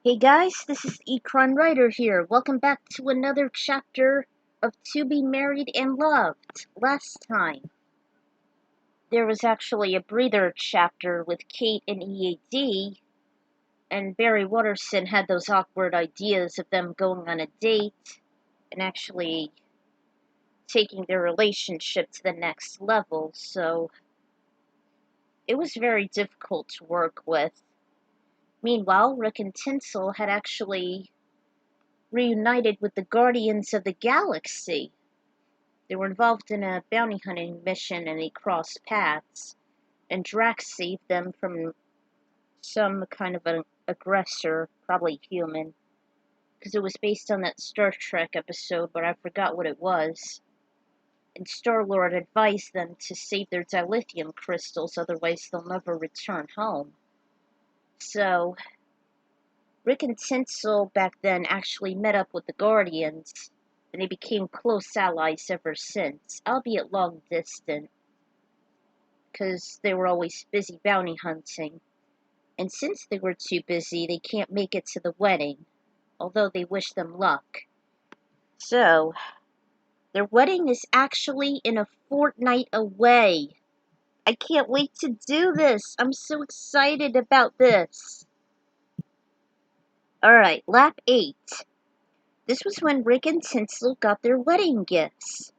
Hey guys, this is Ekron Writer here. Welcome back to another chapter of To Be Married and Loved. Last time, there was actually a breather chapter with Kate and EAD, and Barry Watterson had those awkward ideas of them going on a date and actually taking their relationship to the next level, so it was very difficult to work with. Meanwhile, Rick and Tinsel had actually reunited with the Guardians of the Galaxy. They were involved in a bounty hunting mission and they crossed paths, and Drax saved them from some kind of an aggressor, probably human, because it was based on that Star Trek episode, but I forgot what it was. And Star-Lord advised them to save their dilithium crystals, otherwise they'll never return home. So, Rick and Tinsel back then actually met up with the Guardians, and they became close allies ever since, albeit long distant, because they were always busy bounty hunting. And since they were too busy, they can't make it to the wedding, although they wish them luck. So, their wedding is actually in a fortnight away. I can't wait to do this. I'm so excited about this. Alright, lap 8. This was when Rick and Tinsel got their wedding gifts.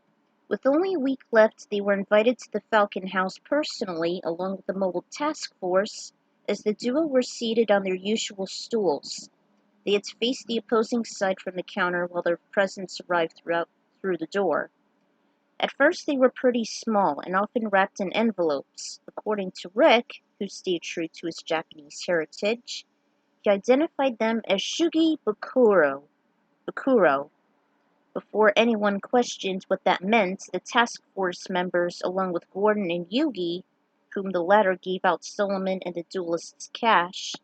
With only a week left, they were invited to the Falcon House personally, along with the mobile task force, as the duo were seated on their usual stools. They had to face the opposing side from the counter while their presents arrived through the door. At first, they were pretty small and often wrapped in envelopes. According to Rick, who stayed true to his Japanese heritage, he identified them as Shugi Bakuro. Before anyone questioned what that meant, the task force members, along with Gordon and Yugi, whom the latter gave out Solomon and the duelist's cash,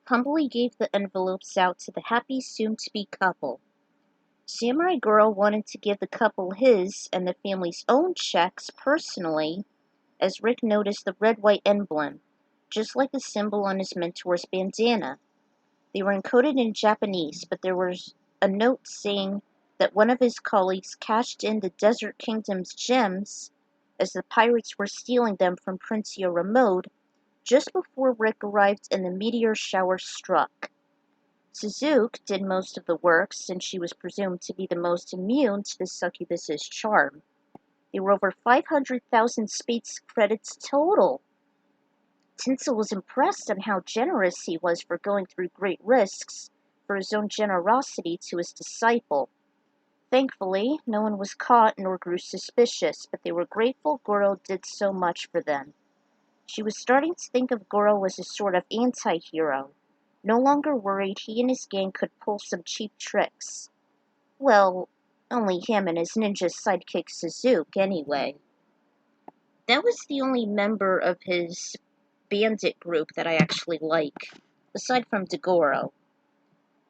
humbly gave the envelopes out to the happy soon-to-be couple. Samurai Girl wanted to give the couple his and the family's own checks personally, as Rick noticed the red-white emblem, just like the symbol on his mentor's bandana. They were encoded in Japanese, but there was a note saying that one of his colleagues cashed in the Desert Kingdom's gems as the pirates were stealing them from Prince Yoramode just before Rick arrived and the meteor shower struck. Suzuki did most of the work since she was presumed to be the most immune to the succubus's charm. There were over 500,000 space credits total. Tinsel was impressed on how generous he was for going through great risks for his own generosity to his disciple. Thankfully, no one was caught nor grew suspicious, but they were grateful Goro did so much for them. She was starting to think of Goro as a sort of anti-hero, no longer worried he and his gang could pull some cheap tricks. Well, only him and his ninja sidekick Suzuki, anyway. That was the only member of his bandit group that I actually like, aside from Degoro.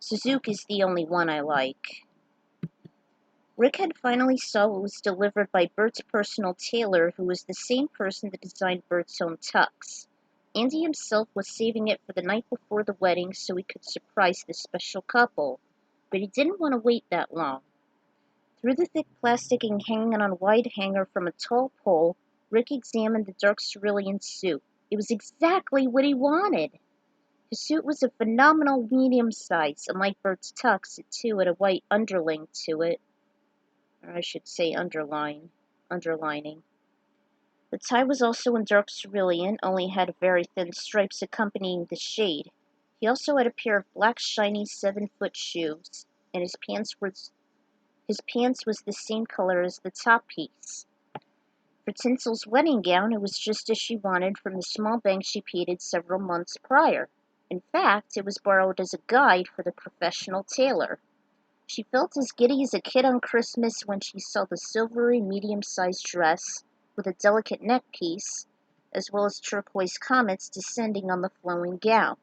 Suzuki is the only one I like. Rick had finally saw what was delivered by Bert's personal tailor, who was the same person that designed Bert's own tux. Andy himself was saving it for the night before the wedding so he could surprise the special couple, but he didn't want to wait that long. Through the thick plasticing hanging on a wide hanger from a tall pole, Rick examined the dark cerulean suit. It was exactly what he wanted. His suit was a phenomenal medium size, unlike Bert's tux, it too had a white underling to it. Or I should say underlining. The tie was also in dark cerulean, only had very thin stripes accompanying the shade. He also had a pair of black shiny 7-foot shoes, and his pants was the same color as the top piece. For Tinsel's wedding gown, it was just as she wanted from the small bank she paid several months prior. In fact, it was borrowed as a guide for the professional tailor. She felt as giddy as a kid on Christmas when she saw the silvery medium-sized dress with a delicate neck piece, as well as turquoise comets descending on the flowing gown.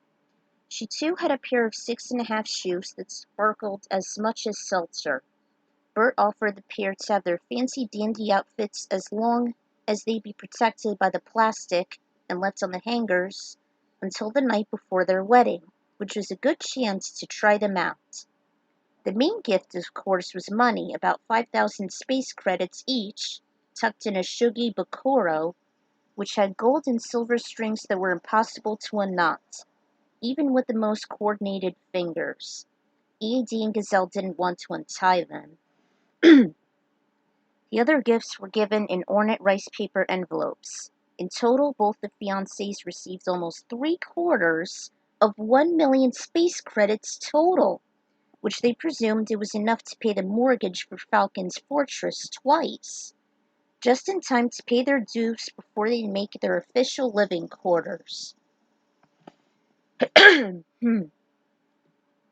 She too had a pair of 6.5 shoes that sparkled as much as seltzer. Bert offered the pair to have their fancy dandy outfits as long as they be protected by the plastic and left on the hangers until the night before their wedding. which was a good chance to try them out. The main gift, of course, was money, about 5,000 space credits each, tucked in a shugi bakoro, which had gold and silver strings that were impossible to unknot, even with the most coordinated fingers. EAD and Gazelle didn't want to untie them. The other gifts were given in ornate rice paper envelopes. In total, both the fiancés received almost 3/4 of 1,000,000 space credits total, which they presumed it was enough to pay the mortgage for Falcon's fortress twice, just in time to pay their dues before they make their official living quarters.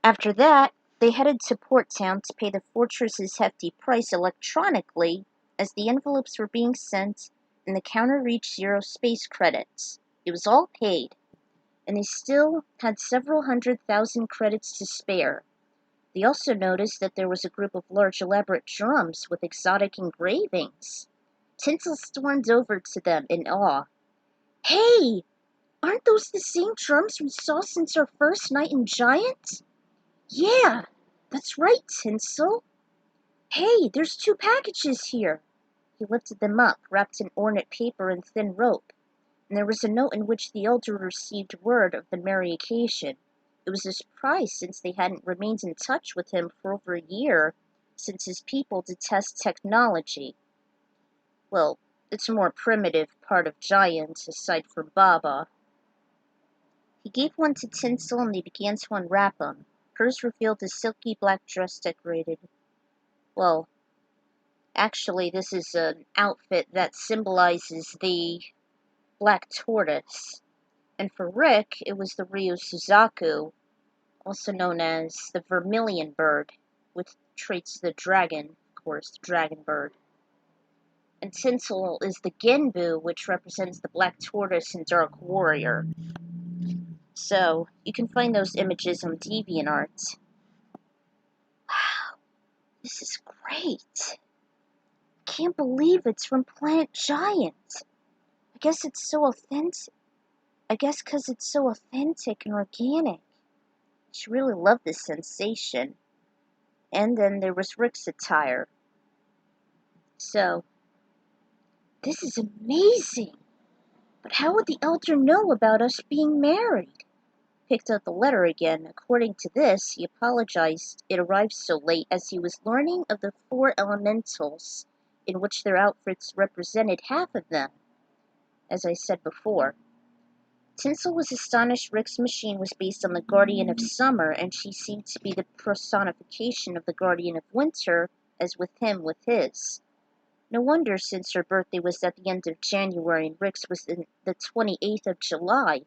After that, they headed to Port Town to pay the fortress's hefty price electronically as the envelopes were being sent and the counter reached 0 space credits. It was all paid, and they still had several 100,000 credits to spare. They also noticed that there was a group of large elaborate drums with exotic engravings. Tinsel stormed over to them in awe. "Hey! Aren't those the same drums we saw since our first night in Giant?" "Yeah, that's right, Tinsel. Hey, there's 2 packages here." He lifted them up, wrapped in ornate paper and thin rope, and there was a note in which the elder received word of the merry occasion. It was a surprise since they hadn't remained in touch with him for over a year, since his people detest technology. Well, it's a more primitive part of Giant, aside from Baba. He gave one to Tinsel and they began to unwrap them. Hers revealed a silky black dress decorated. Well, actually, this is an outfit that symbolizes the black tortoise. And for Rick, it was the Ryu Suzaku, also known as the vermilion bird, with traits of the dragon, of course, the dragon bird. And Tinsel is the Genbu, which represents the black tortoise and dark warrior. So, you can find those images on DeviantArt. Wow, this is great. Can't believe it's from Planet Giant. I guess it's so authentic. I guess because it's so authentic and organic. She really loved this sensation. And then there was Rick's attire. So, this is amazing. But how would the elder know about us being married? Picked up the letter again. According to this, he apologized it arrived so late as he was learning of the 4 elementals, in which their outfits represented half of them, as I said before. Tinsel was astonished Rick's machine was based on the Guardian of Summer, and she seemed to be the personification of the Guardian of Winter, as with him with his. No wonder, since her birthday was at the end of January and Rick's was the 28th of July.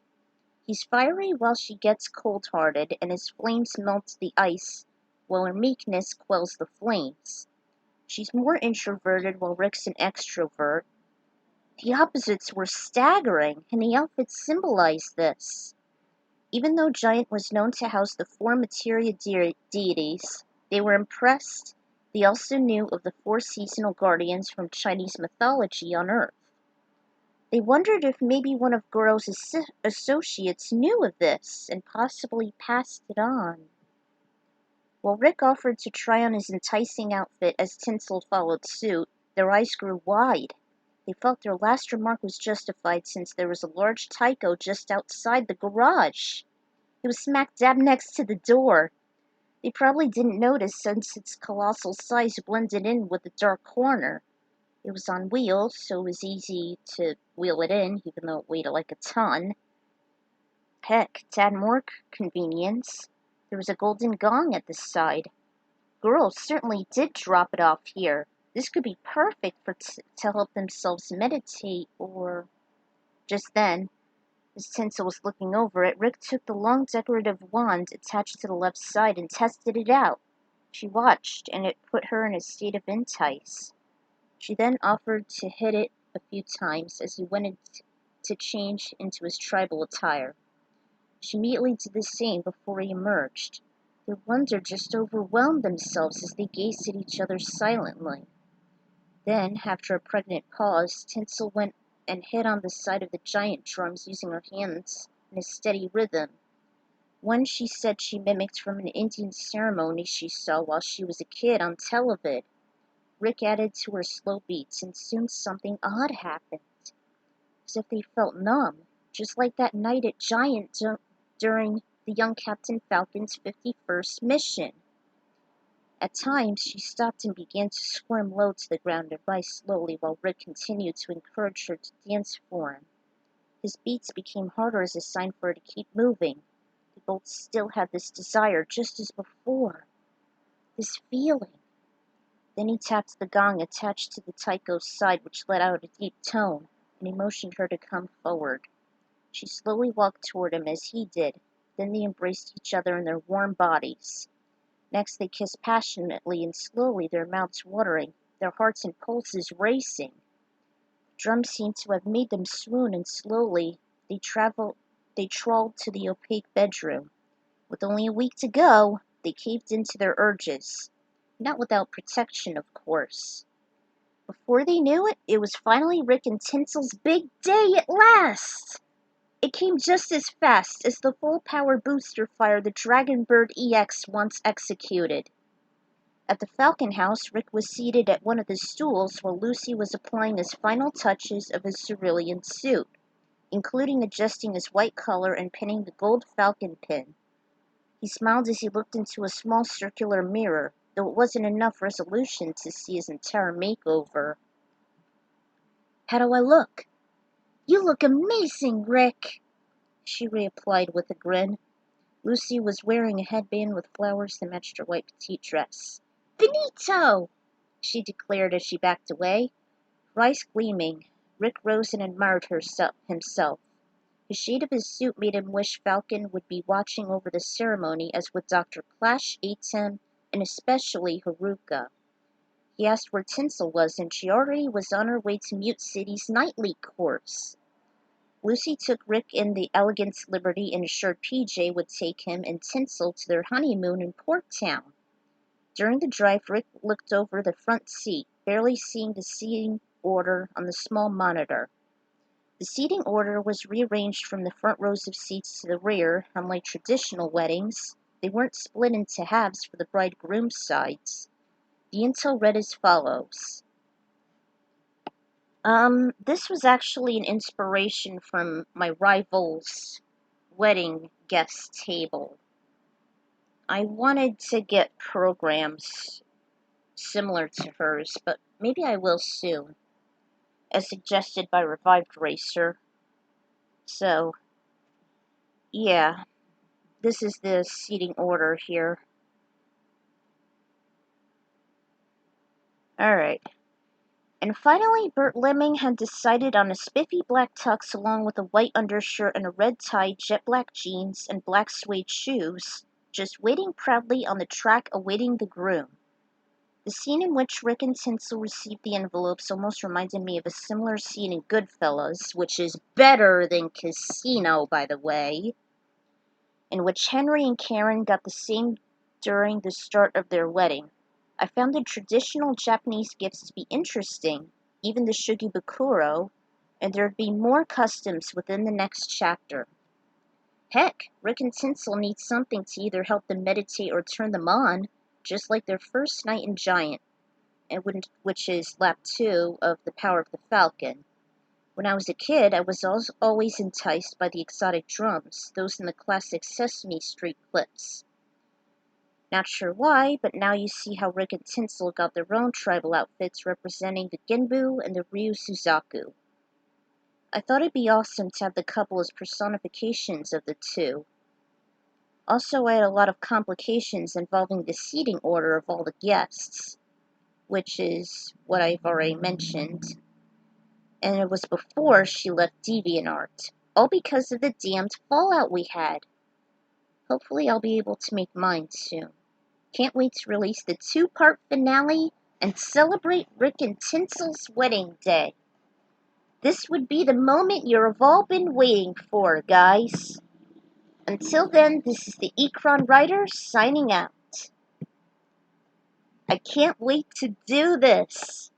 He's fiery while she gets cold-hearted, and his flames melt the ice, while her meekness quells the flames. She's more introverted, while Rick's an extrovert. The opposites were staggering, and the outfits symbolized this. Even though Giant was known to house the 4 materia deities, they were impressed. They also knew of the 4 seasonal guardians from Chinese mythology on Earth. They wondered if maybe one of Goro's associates knew of this and possibly passed it on. While Rick offered to try on his enticing outfit as Tinsel followed suit, their eyes grew wide. They felt their last remark was justified since there was a large Tycho just outside the garage. It was smack dab next to the door. They probably didn't notice since its colossal size blended in with the dark corner. It was on wheels, so it was easy to wheel it in, even though it weighed like a ton. Heck, to add more convenience, there was a golden gong at the side. Girls certainly did drop it off here. This could be perfect to help themselves meditate or... Just then, as Tinsel was looking over it, Rick took the long decorative wand attached to the left side and tested it out. She watched, and it put her in a state of entice. She then offered to hit it a few times as he went to change into his tribal attire. She immediately did the same before he emerged. Their wonder just overwhelmed themselves as they gazed at each other silently. Then, after a pregnant pause, Tinsel went and hit on the side of the giant drums using her hands in a steady rhythm. One she said she mimicked from an Indian ceremony she saw while she was a kid on television. Rick added to her slow beats, and soon something odd happened, as if they felt numb, just like that night at Giant during the young Captain Falcon's 51st mission. At times, she stopped and began to squirm low to the ground and rise slowly while Rick continued to encourage her to dance for him. His beats became harder as a sign for her to keep moving. They both still had this desire, just as before. This feeling. Then he tapped the gong attached to the taiko's side, which let out a deep tone, and he motioned her to come forward. She slowly walked toward him as he did. Then they embraced each other in their warm bodies. Next they kissed passionately and slowly, their mouths watering, their hearts and pulses racing. The drums seemed to have made them swoon, and slowly they trawled to the opaque bedroom. With only a week to go, they caved into their urges. Not without protection, of course. Before they knew it, it was finally Rick and Tinsel's big day at last! It came just as fast as the full-power booster fire the Dragonbird EX once executed. At the Falcon House, Rick was seated at one of the stools while Lucy was applying his final touches of his cerulean suit, including adjusting his white collar and pinning the gold Falcon pin. He smiled as he looked into a small circular mirror, though it wasn't enough resolution to see his entire makeover. "How do I look?" "You look amazing, Rick," she replied with a grin. Lucy was wearing a headband with flowers that matched her white petite dress. "Finito!" she declared as she backed away. Her eyes gleaming, Rick rose and admired himself. The shade of his suit made him wish Falcon would be watching over the ceremony as would Dr. Clash, Atem, and especially Haruka. He asked where Tinsel was, and she already was on her way to Mute City's nightly course. Lucy took Rick in the Elegance Liberty and assured PJ would take him and Tinsel to their honeymoon in Porttown. During the drive, Rick looked over the front seat, barely seeing the seating order on the small monitor. The seating order was rearranged from the front rows of seats to the rear. Unlike traditional weddings, they weren't split into halves for the bride-groom sides. The intel read as follows. This was actually an inspiration from my rival's wedding guest table. I wanted to get programs similar to hers, but maybe I will soon, as suggested by Revived Racer. So, yeah, this is the seating order here. Alright. And finally, Bert Lemming had decided on a spiffy black tux along with a white undershirt and a red tie, jet black jeans, and black suede shoes, just waiting proudly on the track awaiting the groom. The scene in which Rick and Tinsel received the envelopes almost reminded me of a similar scene in Goodfellas, which is better than Casino, by the way, in which Henry and Karen got the same during the start of their wedding. I found the traditional Japanese gifts to be interesting, even the shugibukuro, and there'd be more customs within the next chapter. Heck, Rick and Tinsel need something to either help them meditate or turn them on, just like their first night in Giant, which is lap 2 of The Power of the Falcon. When I was a kid, I was always enticed by the exotic drums, those in the classic Sesame Street clips. Not sure why, but now you see how Rick and Tinsel got their own tribal outfits representing the Genbu and the Ryu Suzaku. I thought it'd be awesome to have the couple as personifications of the two. Also, I had a lot of complications involving the seating order of all the guests, which is what I've already mentioned. And it was before she left DeviantArt, all because of the damned fallout we had. Hopefully I'll be able to make mine soon. Can't wait to release the 2-part finale and celebrate Rick and Tinsel's wedding day. This would be the moment you've all been waiting for, guys. Until then, this is the Ekron Writer signing out. I can't wait to do this.